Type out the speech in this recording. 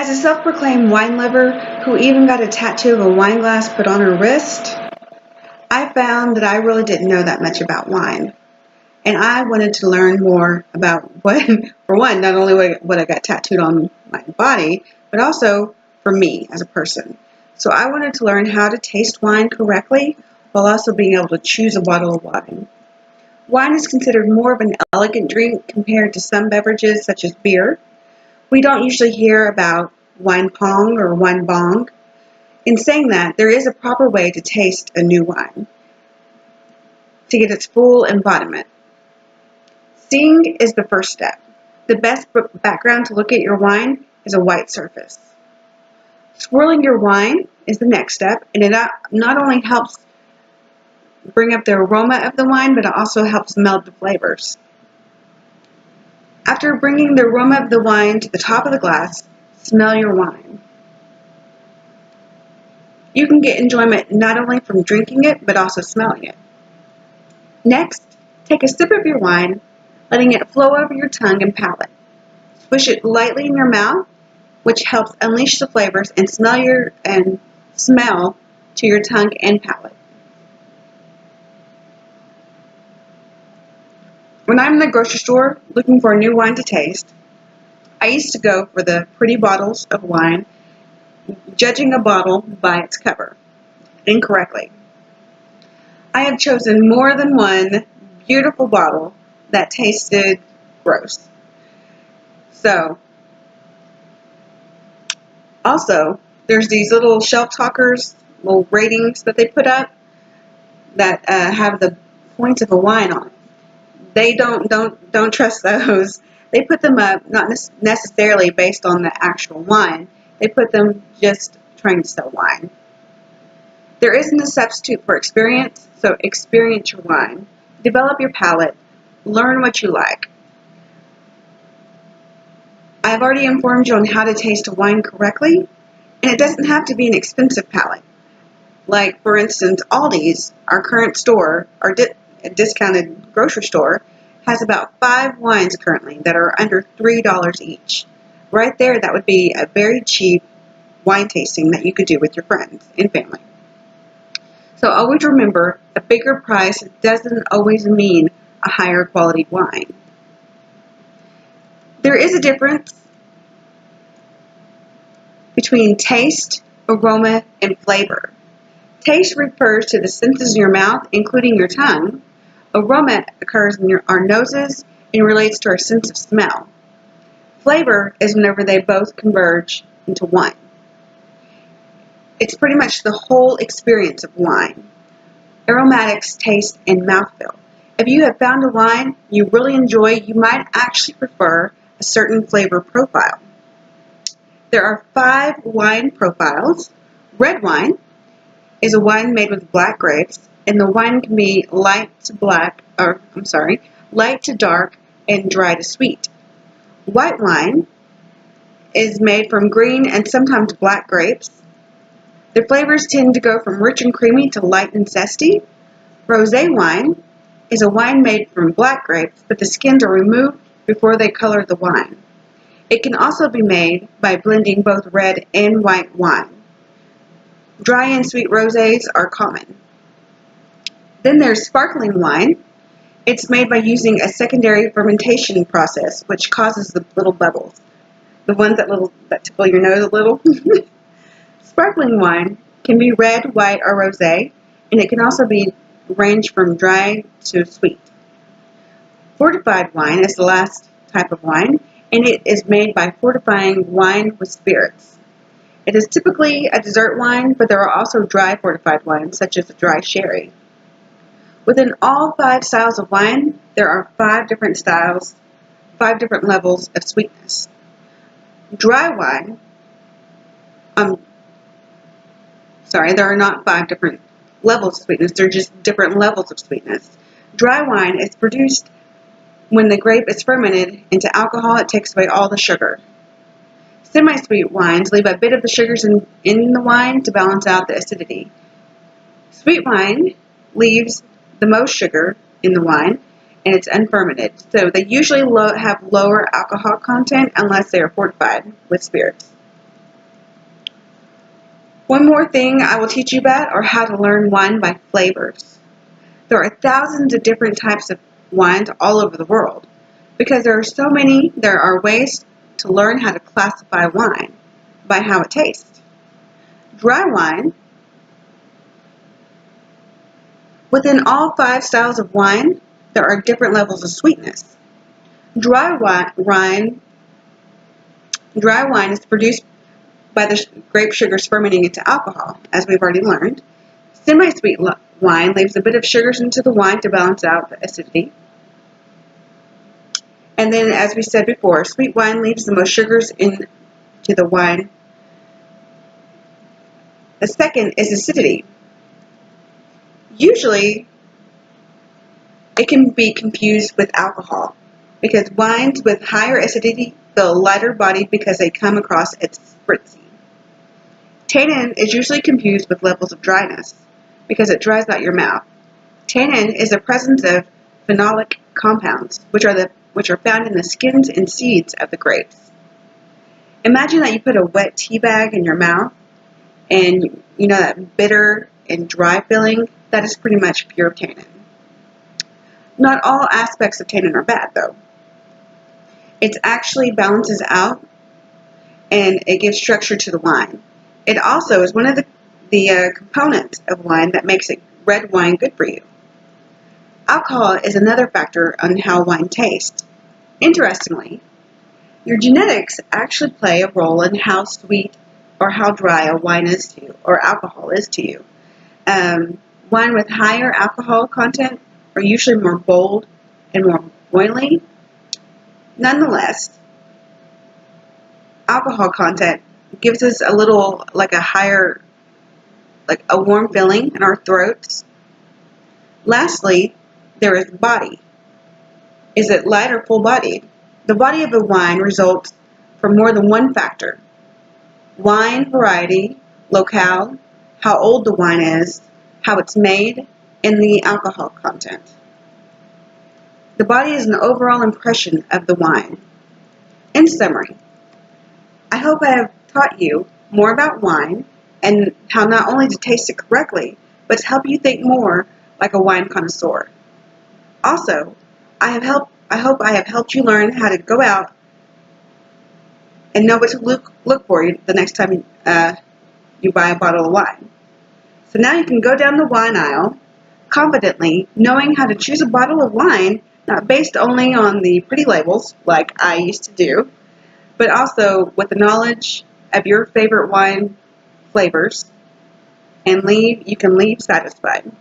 As a self-proclaimed wine lover who even got a tattoo of a wine glass put on her wrist, I found that I really didn't know that much about wine. And I wanted to learn more about what, for one, not only what I got tattooed on my body, but also for me as a person. So I wanted to learn how to taste wine correctly while also being able to choose a bottle of wine. Wine is considered more of an elegant drink compared to some beverages such as beer. We don't usually hear about wine pong or wine bong. In saying that, there is a proper way to taste a new wine to get its full embodiment. Seeing is the first step. The best background to look at your wine is a white surface. Swirling your wine is the next step, and it not only helps bring up the aroma of the wine, but it also helps meld the flavors. After bringing the aroma of the wine to the top of the glass, smell your wine. You can get enjoyment not only from drinking it, but also smelling it. Next, take a sip of your wine, letting it flow over your tongue and palate. Swish it lightly in your mouth, which helps unleash the flavors and smell to your tongue and palate. When I'm in the grocery store looking for a new wine to taste, I used to go for the pretty bottles of wine, judging a bottle by its cover incorrectly. I have chosen more than one beautiful bottle that tasted gross. So, also, there's these little shelf talkers, little ratings that they put up that have the points of a wine on it. They don't trust those. They put them up not necessarily based on the actual wine. They put them just trying to sell wine. There isn't a substitute for experience, so experience your wine. Develop your palate. Learn what you like. I've already informed you on how to taste a wine correctly, and it doesn't have to be an expensive palate. Like, for instance, Aldi's, our current store, our discounted grocery store, has about 5 wines currently that are under $3 each. Right there, that would be a very cheap wine tasting that you could do with your friends and family. So always remember, a bigger price doesn't always mean a higher quality wine. There is a difference between taste, aroma, and flavor. Taste refers to the senses in your mouth, including your tongue. Aroma occurs in our noses and relates to our sense of smell. Flavor is whenever they both converge into one. It's pretty much the whole experience of wine. Aromatics, taste, and mouthfeel. If you have found a wine you really enjoy, you might actually prefer a certain flavor profile. There are 5 wine profiles. Red wine is a wine made with black grapes, and the wine can be light to dark and dry to sweet. White wine is made from green and sometimes black grapes. The flavors tend to go from rich and creamy to light and zesty. Rosé wine is a wine made from black grapes, but the skins are removed before they color the wine. It can also be made by blending both red and white wine. Dry and sweet rosés are common. Then there's sparkling wine. It's made by using a secondary fermentation process, which causes the little bubbles. The ones that tickle your nose a little. Sparkling wine can be red, white, or rosé, and it can also be range from dry to sweet. Fortified wine is the last type of wine, and it is made by fortifying wine with spirits. It is typically a dessert wine, but there are also dry fortified wines, such as a dry sherry. Within all 5 styles of wine, there are 5 different styles, 5 different levels of sweetness. Dry wine, there are not 5 different levels of sweetness, they're just different levels of sweetness. Dry wine is produced when the grape is fermented into alcohol. It takes away all the sugar. Semi-sweet wines leave a bit of the sugars in the wine to balance out the acidity. Sweet wine leaves the most sugar in the wine, and it's unfermented, so they usually have lower alcohol content unless they are fortified with spirits. One more thing I will teach you about are how to learn wine by flavors. There are thousands of different types of wines all over the world. Because there are so many, there are ways to learn how to classify wine by how it tastes. Dry wine. Within all 5 styles of wine, there are different levels of sweetness. Dry wine is produced by the grape sugars fermenting into alcohol, as we've already learned. Semi-sweet wine leaves a bit of sugars into the wine to balance out the acidity. And then, as we said before, sweet wine leaves the most sugars into the wine. The second is acidity. Usually, it can be confused with alcohol because wines with higher acidity feel lighter bodied because they come across as spritzy. Tannin is usually confused with levels of dryness because it dries out your mouth. Tannin is the presence of phenolic compounds, which are found in the skins and seeds of the grapes. Imagine that you put a wet tea bag in your mouth, and you know that bitter and dry feeling? That is pretty much pure tannin. Not all aspects of tannin are bad, though. It actually balances out, and it gives structure to the wine. It also is one of the components of wine that makes red wine good for you. Alcohol is another factor on how wine tastes. Interestingly, your genetics actually play a role in how sweet or how dry a wine is to you, or alcohol is to you. Wine with higher alcohol content are usually more bold and more oily. Nonetheless, alcohol content gives us a little, like a higher, like a warm feeling in our throats. Lastly, there is body. Is it light or full bodied? The body of a wine results from more than one factor. Wine variety, locale, how old the wine is, how it's made, and the alcohol content. The body is an overall impression of the wine. In summary, I hope I have taught you more about wine and how not only to taste it correctly, but to help you think more like a wine connoisseur. Also, I hope I have helped you learn how to go out and know what to look for the next time you buy a bottle of wine. So now you can go down the wine aisle confidently, knowing how to choose a bottle of wine, not based only on the pretty labels, like I used to do, but also with the knowledge of your favorite wine flavors, and you can leave satisfied.